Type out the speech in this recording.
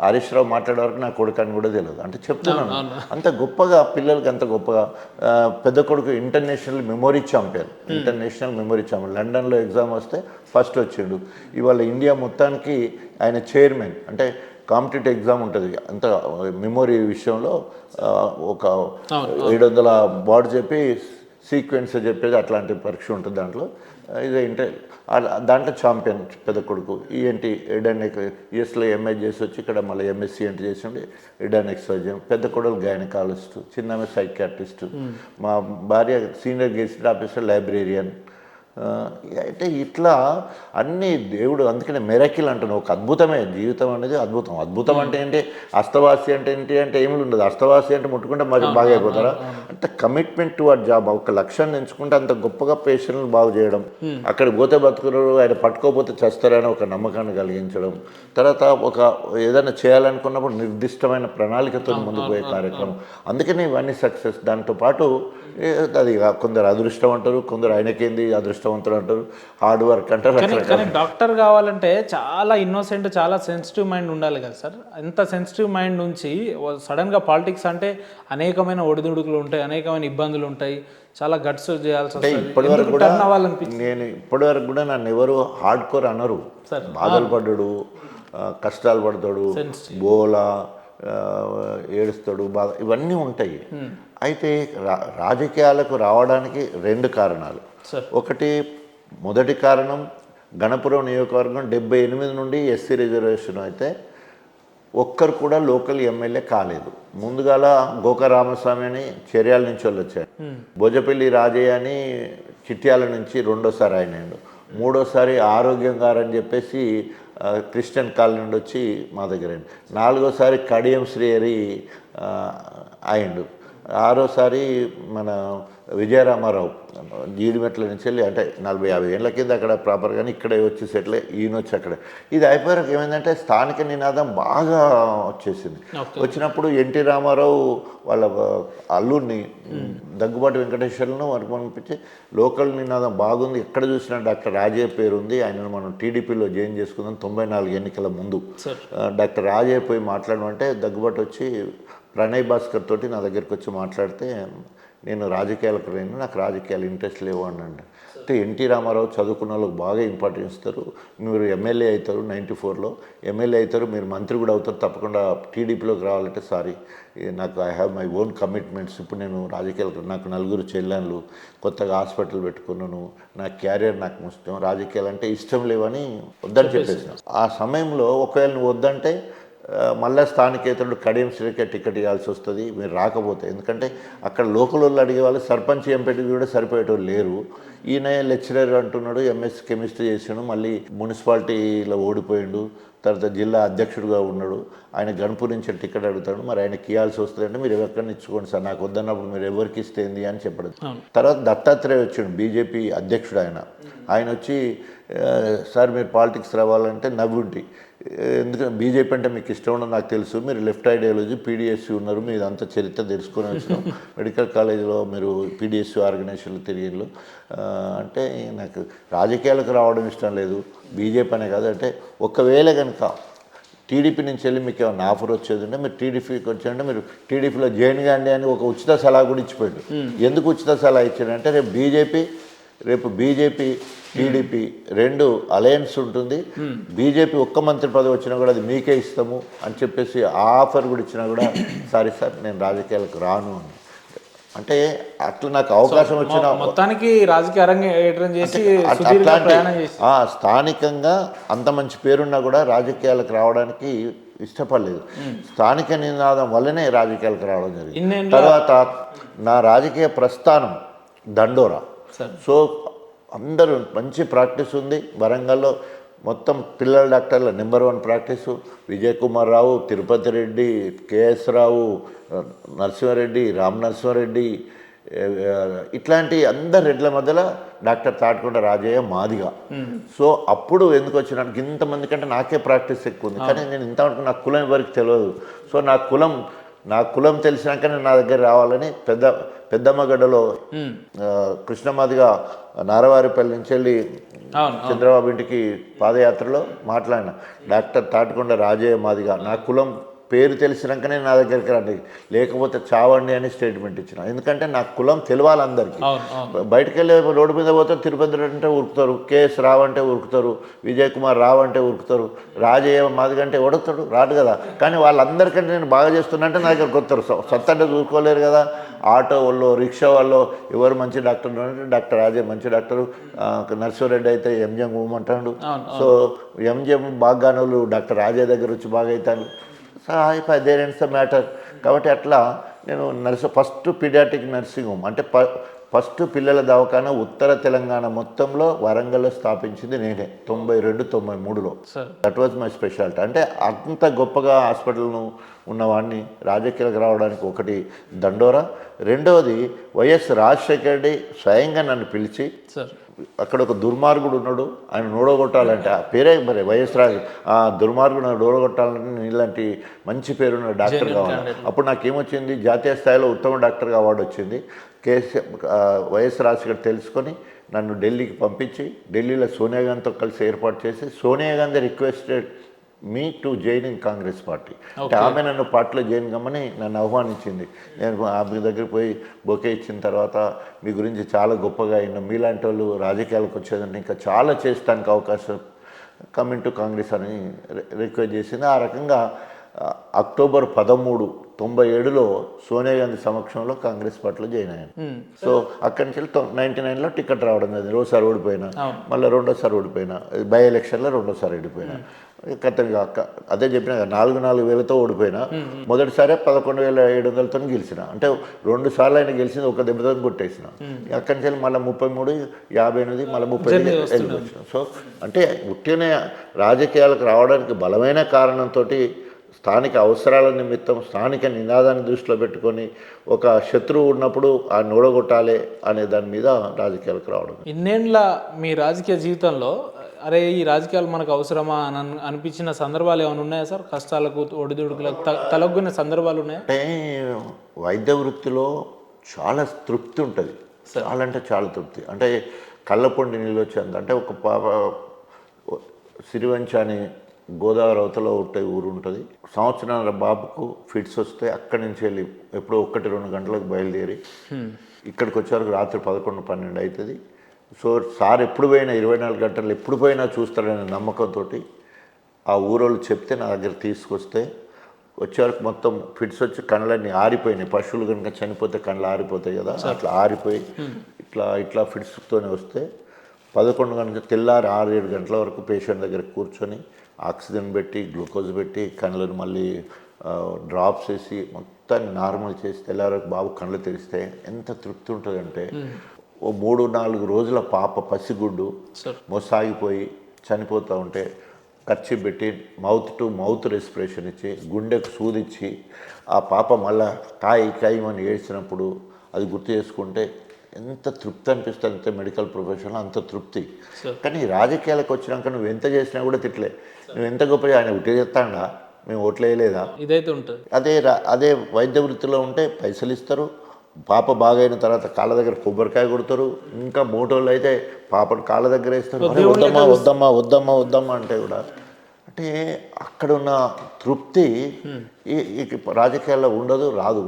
హరీష్ రావు మాట్లాడే వరకు నా కొడుకు అని కూడా తెలియదు. అంటే చెప్తున్నాను అంత గొప్పగా పిల్లలకి అంత గొప్పగా. పెద్ద కొడుకు ఇంటర్నేషనల్ మెమొరీ ఛాంపియన్, లండన్లో ఎగ్జామ్ వస్తే ఫస్ట్ వచ్చిండు. ఇవాళ ఇండియా మొత్తానికి ఆయన చైర్మన్. అంటే కాంపిటేటివ్ ఎగ్జామ్ ఉంటుంది అంత మెమొరీ విషయంలో ఒక 700 బార్డు చెప్పి సీక్వెన్స్ చెప్పేది అట్లాంటి పరీక్ష ఉంటుంది. దాంట్లో ఇది దాంట్లో ఛాంపియన్ పెద్ద కొడుకు. ఈఎన్టీ ఎడానిక్ యూఎస్లో ఎంఏ చేసి వచ్చి ఇక్కడ మళ్ళీ ఎంఎస్సీ ఏంటి చేసి ఉండి ఎడానిక్ సర్జన్. పెద్ద కొడుకు గైనకాలజిస్ట్, చిన్నమే సైకియాట్రిస్ట్. మా భార్య సీనియర్ గెజిటెడ్ ఆఫీసర్, లైబ్రేరియన్. అంటే ఇట్లా అన్నీ దేవుడు. అందుకనే మెరకిల్ అంటున్నావు. ఒక అద్భుతమే జీవితం అనేది. అద్భుతం అంటే ఏంటి? అస్తవాసి అంటే ఏంటి అంటే ఏమి ఉండదు. అస్తవాసి అంటే ముట్టుకుంటే మరి బాగా అయిపోతారా? అంటే కమిట్మెంట్ టు ఆ జాబ్. ఒక లక్ష్యాన్ని ఎంచుకుంటే అంత గొప్పగా పేషెంట్లను బాగు చేయడం, అక్కడికి పోతే బతుకురు, ఆయన పట్టుకోపోతే చేస్తారని ఒక నమ్మకాన్ని కలిగించడం, తర్వాత ఒక ఏదైనా చేయాలనుకున్నప్పుడు నిర్దిష్టమైన ప్రణాళికతో ముందుకు పోయే కార్యక్రమం. అందుకని ఇవన్నీ సక్సెస్. దాంతోపాటు అది కొందరు అదృష్టం అంటారు, కొందరు ఆయనకేంది అదృష్టవంతుడు అంటారు, హార్డ్ వర్క్ అంటారు. కానీ డాక్టర్ కావాలంటే చాలా ఇన్నోసెంట్, చాలా సెన్సిటివ్ మైండ్ ఉండాలి కదా సార్. అంత సెన్సిటివ్ మైండ్ నుంచి సడన్గా పాలిటిక్స్ అంటే అనేకమైన ఒడిదుడుకులు ఉంటాయి, అనేకమైన ఇబ్బందులు ఉంటాయి, చాలా గట్స్ చేయాల్సి వస్తుంది. ఇప్పటివరకు కూడా నన్ను ఎవరు హార్డ్ కోర్ అనరు. బాధలు పడ్డాడు, కష్టాలు పడతాడు, బోలా ఏడుస్తాడు, బాధ, ఇవన్నీ ఉంటాయి. అయితే రాజకీయాలకు రావడానికి 2 కారణాలు. ఒకటి, మొదటి కారణం గణపురం నియోజకవర్గం 78 నుండి ఎస్సీ రిజర్వేషన్ అయితే ఒక్కరు కూడా లోకల్ ఎమ్మెల్యే కాలేదు. ముందుగాల గోక రామస్వామి అని చర్యాల నుంచి వాళ్ళు వచ్చారు, భోజపల్లి రాజయ్య అని చిట్యాల నుంచి రెండోసారి అయినాడు, మూడోసారి ఆరోగ్యం గారని చెప్పేసి క్రిస్టియన్ కాలనీ నుండి వచ్చి మా దగ్గర అయింది, నాలుగోసారి కడియం శ్రీహరి అయిండు, ఆరోసారి మన విజయరామారావు జీడిమెట్ల నుంచి వెళ్ళి అంటే 40-50 ఏళ్ళ కింద అక్కడ ప్రాపర్గానే ఇక్కడే వచ్చి సెటిల్ ఈయన వచ్చి అక్కడే. ఇది అయిపోయాక ఏమైందంటే స్థానిక నినాదం బాగా వచ్చేసింది. వచ్చినప్పుడు ఎన్టీ రామారావు వాళ్ళ అల్లుడిని దగ్గుబాటి వెంకటేశ్వర్లను వారికి పంపించి లోకల్ నినాదం బాగుంది, ఎక్కడ చూసినా డాక్టర్ రాజయ్య పేరు ఉంది, ఆయనను మనం టీడీపీలో జాయిన్ చేసుకుందాం 94 ఎన్నికల ముందు. డాక్టర్ రాజయ్య పోయి మాట్లాడమంటే దగ్గుబాటి వచ్చి ప్రణయ్ భాస్కర్ తోటి నా దగ్గరికి వచ్చి మాట్లాడితే నేను రాజకీయాలకు రాను, నాకు రాజకీయాలు ఇంట్రెస్ట్ లేవు అన్నాడు. అంటే ఎన్టీ రామారావు చదువుకున్న వాళ్ళకి బాగా ఇంపార్టెన్స్ ఇస్తారు, మీరు ఎమ్మెల్యే అవుతారు, 94లో ఎమ్మెల్యే అవుతారు, మీరు మంత్రి కూడా అవుతారు, తప్పకుండా టీడీపీలోకి రావాలంటే సారీ నాకు I have my own commitments, ఇప్పుడు నేను రాజకీయాలకు, నాకు 4 చెల్లెళ్ళు, కొత్తగా హాస్పిటల్ పెట్టుకున్నాను, నా క్యారియర్ నాకు ఇష్టం, రాజకీయాలు అంటే ఇష్టం లేవని వద్దని చెప్పేసిన. ఆ సమయంలో ఒకవేళ నువ్వు వద్దంటే మళ్ళీ స్థానికేతరుడు కడియం శ్రీకే టికెట్ ఇవ్వాల్సి వస్తుంది మీరు రాకపోతే. ఎందుకంటే అక్కడ లోకల్ వాళ్ళు అడిగే వాళ్ళు సర్పంచ్ ఎంపీటీకి కూడా సరిపోయేటోళ్ళు లేరు. ఈయన లెక్చరర్ అంటున్నాడు, ఎంఎస్ కెమిస్ట్రీ చేసాడు, మళ్ళీ మున్సిపాలిటీలో ఓడిపోయాడు, తర్వాత జిల్లా అధ్యక్షుడిగా ఉన్నాడు, ఆయన గణపూర్ నుంచి టికెట్ అడుగుతాడు, మరి ఆయనకి ఇవ్వాల్సి వస్తుంది అంటే మీరు ఎవరికైనా ఇచ్చుకోండి సార్, నాకు వద్దన్నప్పుడు మీరు ఎవరికి ఇస్తేంది అని చెప్పడం. తర్వాత దత్తాత్రేయ వచ్చాడు, బీజేపీ అధ్యక్షుడు ఆయన వచ్చి సార్ మీరు పాలిటిక్స్ రావాలంటే నవ్వుంటి, ఎందుకంటే బీజేపీ అంటే మీకు ఇష్టం ఉండదు నాకు తెలుసు, మీరు లెఫ్ట్ ఐడియాలజీ పీడిఎస్సీ ఉన్నారు, మీరు అంతా చరిత్ర తెలుసుకొని వచ్చినాం, మెడికల్ కాలేజీలో మీరు పీడిఎస్సీ ఆర్గనైజేషన్లు తిరిగిళ్ళు అంటే నాకు రాజకీయాలకు రావడం ఇష్టం లేదు, బీజేపీ అనే కాదు అంటే ఒకవేళ కనుక టీడీపీ నుంచి వెళ్ళి మీకు ఏమైనా ఆఫర్ వచ్చేది అంటే మీరు టీడీపీకి వచ్చారంటే మీరు టీడీపీలో జాయిన్ కాండి అని ఒక ఉచిత సలహా కూడా ఇచ్చిపోయాడు. ఎందుకు ఉచిత సలహా ఇచ్చాడంటే రేపు బీజేపీ టీడీపీ 2 అలయన్స్ ఉంటుంది, బీజేపీ ఒక్క మంత్రి పదవి వచ్చినా కూడా అది మీకే ఇస్తాము అని చెప్పేసి ఆ ఆఫర్ కూడా ఇచ్చినా కూడా సారీ సార్ నేను రాజకీయాలకు రాను అని. అంటే అట్లా నాకు అవకాశం వచ్చిన మొత్తానికి రాజకీయ అరంగేట్రం చేసి స్థానికంగా అంత మంచి పేరున్నా కూడా రాజకీయాలకు రావడానికి ఇష్టపడలేదు. స్థానిక నినాదం వల్లనే రాజకీయాలకు రావడం జరిగింది. తర్వాత నా రాజకీయ ప్రస్థానం దండోరా. సో అందరూ మంచి ప్రాక్టీస్ ఉంది వరంగల్లో, మొత్తం పిల్లల డాక్టర్ల నెంబర్ 1 ప్రాక్టీసు. విజయ్ కుమార్ రావు, తిరుపతి రెడ్డి, కేఎస్ రావు, నరసింహారెడ్డి, రామ్ నరసింహారెడ్డి, ఇట్లాంటి అందరు రెడ్ల మధ్యలో డాక్టర్ తాటికొండ రాజయ్య మాదిగా. సో అప్పుడు ఎందుకు వచ్చినానికి ఇంతమంది కంటే నాకే ప్రాక్టీస్ ఎక్కువ ఉంది, కానీ నేను ఇంతవరకు నా కులం ఎవరికి తెలియదు. సో నా కులం నా కులం తెలిసినాకనే నా దగ్గర రావాలని పెద్దమ్మగడ్డలో కృష్ణమాదిగా నారవారిపల్లి నుంచి వెళ్ళి చంద్రబాబు ఇంటికి పాదయాత్రలో మాట్లాడిన. డాక్టర్ తాటికొండ రాజయ్య మాదిగా నా కులం పేరు తెలిసినాకనే నా దగ్గరికి రండి, లేకపోతే చావండి అని స్టేట్మెంట్ ఇచ్చిన. ఎందుకంటే నా కులం తెలియాలి అందరికీ. బయటకు వెళ్ళి రోడ్డు మీద పోతే తిరుపతి అంటే ఉరుకుతారు, కేఎస్ రావు అంటే ఉరుకుతారు, విజయ్ కుమార్ రావు అంటే ఉరుకుతారు, రాజయ్య మాదిగంటే ఓడతాడు రాడు కదా. కానీ వాళ్ళందరికంటే నేను బాగా చేస్తున్నా అంటే నా దగ్గరకు వస్తారు. సత్తంటే చూసుకోలేరు కదా. ఆటో వాళ్ళు, రిక్షా వాళ్ళు ఎవరు మంచి డాక్టర్ అంటే డాక్టర్ రాజయ్య మంచి డాక్టరు, నర్సిరెడ్డి అయితే ఎంజిఎం పోమంటాడు. సో ఎంజిఎం బాగానే వాళ్ళు డాక్టర్ రాజయ్య దగ్గర వచ్చి బాగా అవుతాను. So there ends the matter. కాబట్టి అట్లా నేను ఫస్ట్ పీడియాటిక్ నర్సింగ్ హోమ్ అంటే ఫస్ట్ పిల్లల దవాఖాన ఉత్తర తెలంగాణ మొత్తంలో వరంగల్లో స్థాపించింది నేనే 92-93లో. That was my speciality. అంటే అంత గొప్పగా హాస్పిటల్ను ఉన్నవాడిని రాజకీయాలకు రావడానికి ఒకటి దండోరా. రెండవది వైఎస్ రాజశేఖర రెడ్డి స్వయంగా నన్ను పిలిచి, అక్కడ ఒక దుర్మార్గుడు ఉన్నాడు ఆయన నోడగొట్టాలంటే, ఆ పేరే మరి వైఎస్ రాజు, ఆ దుర్మార్గుడు నోడగొట్టాలంటే ఇలాంటి మంచి పేరున్న డాక్టర్ కావాలి. అప్పుడు నాకేమొచ్చింది, జాతీయ స్థాయిలో ఉత్తమ డాక్టర్గా అవార్డు వచ్చింది. వైఎస్ రాజశేఖర్ తెలుసుకొని నన్ను ఢిల్లీకి పంపించి, ఢిల్లీలో సోనియా గాంధీతో కలిసి ఏర్పాటు చేసి, Sonia Gandhi requested me to join in Congress party. అంటే ఆమె నన్ను పార్టీలో జాయిన్ కమ్మని నన్ను ఆహ్వానించింది. నేను ఆమె దగ్గరికి పోయి బొకే ఇచ్చిన తర్వాత, మీ గురించి చాలా గొప్పగా అయినా, మీలాంటి వాళ్ళు రాజకీయాలకు వచ్చేదంటే ఇంకా చాలా చేస్తానికి అవకాశం, కమింగ్ టు కాంగ్రెస్ అని రిక్వెస్ట్ చేసింది. ఆ రకంగా అక్టోబర్ 13, 97లో సోనియా గాంధీ సమక్షంలో కాంగ్రెస్ పార్టీలో జాయిన్ అయ్యాను. సో అక్కడి నుంచి 99లో టికెట్ రావడం జరిగింది. రోజుసారి ఓడిపోయినా, మళ్ళీ రెండోసారి ఓడిపోయినా, బై ఎలక్షన్లో రెండోసారి ఓడిపోయినా. కరెక్ట్గా అదే చెప్పిన 4,000తో ఓడిపోయినా. మొదటిసారి 11,700తో గెలిచిన. అంటే 2 సార్లు ఆయన గెలిచింది, ఒక దెబ్బతో కొట్టేసిన. అక్కడి నుంచి మళ్ళీ 33, 58, మళ్ళీ 30 వచ్చిన. సో అంటే ఉట్టినే రాజకీయాలకు రావడానికి బలమైన కారణంతో, స్థానిక అవసరాల నిమిత్తం, స్థానిక నినాదాన్ని దృష్టిలో పెట్టుకొని, ఒక శత్రువు ఉన్నప్పుడు ఆ నోడగొట్టాలి అనే దాని మీద రాజకీయాలకు రావడం. ఇన్నేళ్ళ మీ రాజకీయ జీవితంలో అరే ఈ రాజకీయాలు మనకు అవసరమా అని అనిపించిన సందర్భాలు ఏమైనా ఉన్నాయా సార్? కష్టాలకు, ఒడిదుడుకులకు తలొగ్గిన సందర్భాలు ఉన్నాయా? అంటే వైద్య వృత్తిలో చాలా తృప్తి ఉంటుంది, చాలా అంటే చాలా తృప్తి. అంటే కళ్ళపొండి నీళ్ళు వచ్చేంత. అంటే ఒక సిరివంచ అని గోదావరి అవతల ఉంటే ఊరు ఉంటుంది. సంవత్సరాల బాబుకు ఫిట్స్ వస్తే అక్కడి నుంచి వెళ్ళి ఎప్పుడో 1-2 గంటలకు బయలుదేరి ఇక్కడికి వచ్చేవరకు రాత్రి 11-12 అవుతుంది. సో సార్ ఎప్పుడు పోయినా 24 గంటలు ఎప్పుడు పోయినా చూస్తాడనే నమ్మకంతో ఆ ఊరోళ్ళు చెప్తే నా దగ్గర తీసుకొస్తే, వచ్చేవరకు మొత్తం ఫిట్స్ వచ్చి కళ్ళన్నీ ఆరిపోయినాయి. పశువులు కనుక చనిపోతే కళ్ళు ఆరిపోతాయి కదా, అట్లా ఆరిపోయి ఇట్లా ఫిట్స్తోనే వస్తే 11 గంటల తెల్లారి 6-7 గంటల వరకు పేషెంట్ దగ్గర కూర్చొని ఆక్సిజన్ పెట్టి, గ్లూకోజ్ పెట్టి, కళ్ళను మళ్ళీ డ్రాప్స్ వేసి మొత్తాన్ని నార్మల్ చేసి తెల్లారకు బాబు కళ్ళు తెరిస్తే ఎంత తృప్తి ఉంటుందంటే, ఓ 3-4 రోజుల పాప పసిగుడ్డు మొసాగిపోయి చనిపోతూ ఉంటే ఖర్చు పెట్టి మౌత్ టు మౌత్ రెస్పిరేషన్ ఇచ్చి, గుండెకు సూదిచ్చి, ఆ పాప మళ్ళా కాయమని ఏడ్చినప్పుడు అది గుర్తు చేసుకుంటే ఎంత తృప్తి అనిపిస్తుంది. అంతే మెడికల్ ప్రొఫెషన్లో అంత తృప్తి. కానీ రాజకీయాలకు వచ్చినాక నువ్వు ఎంత చేసినా కూడా తిట్లే, నువ్వు ఎంత గొప్ప ఆయన ఉట్టి చేస్తాడా, మేము ఓట్లు వేయలేదా, ఇదైతే ఉంటుంది. అదే వైద్య వృత్తిలో ఉంటే పైసలు ఇస్తారు, పాప బాగైన తర్వాత కాళ్ళ దగ్గర కొబ్బరికాయ కొడతారు. ఇంకా మోటోళ్ళు అయితే పాపను కాళ్ళ దగ్గర వేస్తారు, వద్దమ్మా అంటే కూడా. అంటే అక్కడ ఉన్న తృప్తి ఈ రాజకీయాల్లో ఉండదు, రాదు కూడా.